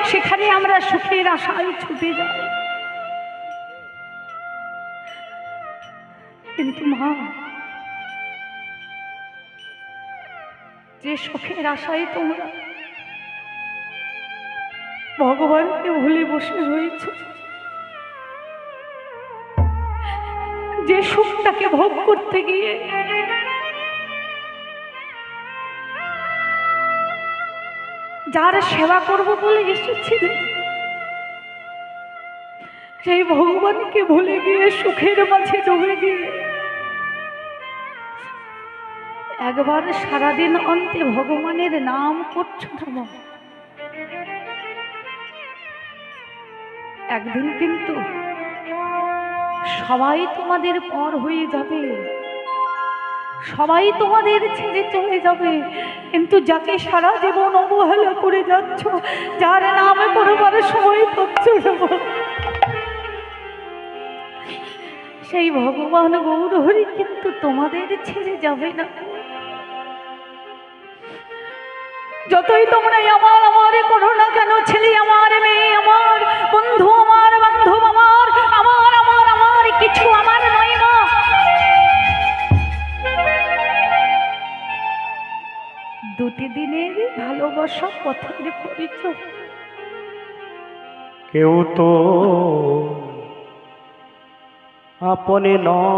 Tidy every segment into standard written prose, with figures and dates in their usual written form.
সেখানে আমরা সুখের আশায় ছুটে যাই। কিন্তু মা, যে সুখের আশায় তোমরা ভগবানকে ভুলে বসে রয়েছ, যে সুখটাকে ভোগ করতে গিয়ে যার সেবা করব বলে এসেছিলে, সেই ভগবানকে ভুলে গিয়ে সুখের মাঝে ডুবে গিয়ে একবার সারাদিন অন্তে ভগবানের নাম করছো না, একদিন কিন্তু সবাই তোমাদের পর হয়ে যাবে, সবাই তোমাদের ছেড়ে চলে যাবে। কিন্তু যাকে সারা জীবন অবহেলা করে যাচ্ছ, যার নামে করবার সময় পাচ্ছ না, সেই ভগবান গৌরহরি কিন্তু তোমাদের ছেড়ে যাবে না। যতই তোমরা আমার আমার করো না কেন, ছেলে আমার, মেয়ে আমার, বন্ধু আমার, বান্ধব আমার, আমার আমার আমার কিছু আমার নয় মা। দুটি দিনের ভালোবাসা পথের পরিচয়। কেউ তো আপনে নয়,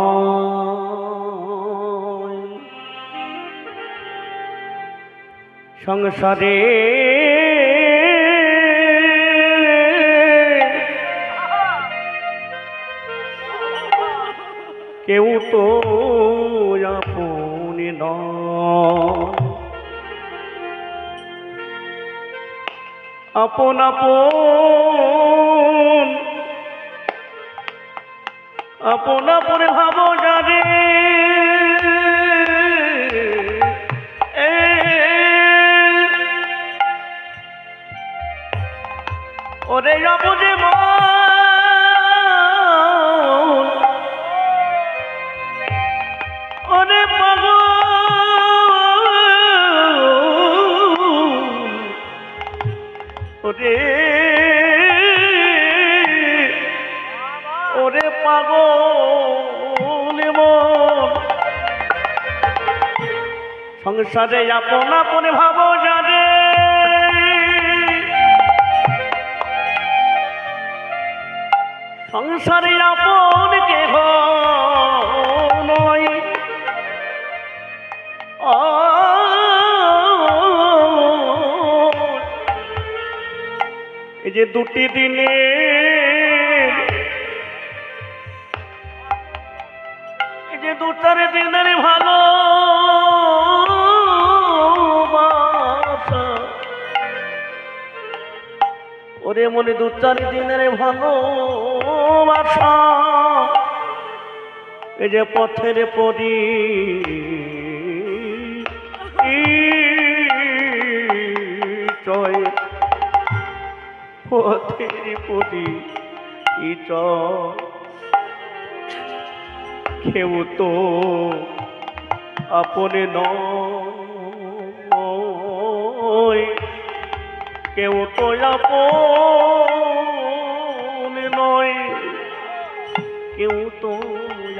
সংসারে কেউ তো আপনে নয়, আপন আপন আপন আপন ভাবো যারে, ওরে যাবো যে ওরে পাগল, ওরে ওরে পাগল মন, সংসারে আপন আপন ভাবো জানে, সংসারে আপন কেহ নয়, এই যে দুটি দিনে এই যে দু চার দিনের ভালো ওরে মনে দু চার দিনের ভালোবাসা, এই যে পথের পরি চয়, পথের পরি কেউ তো আপনে নয়, কেউ তো আপনে নয়, কেউ তো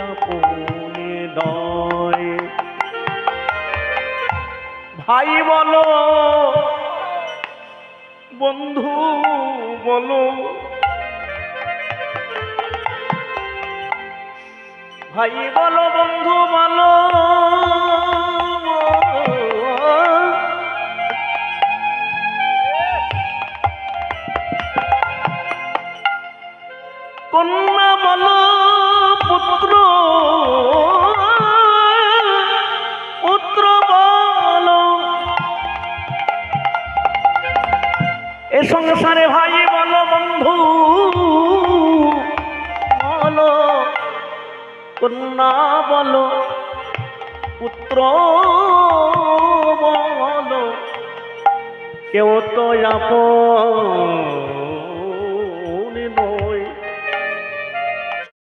আপনে নয়। ভাই বলো বন্ধু বলো, ভাই বলো বন্ধু বলো, কন্যা বলো পুত্র পুত্র বলো, এ সংসারে ভাই বলো বন্ধু বলো, কন্যা বলো পুত্র বলো, কেউ তো আপন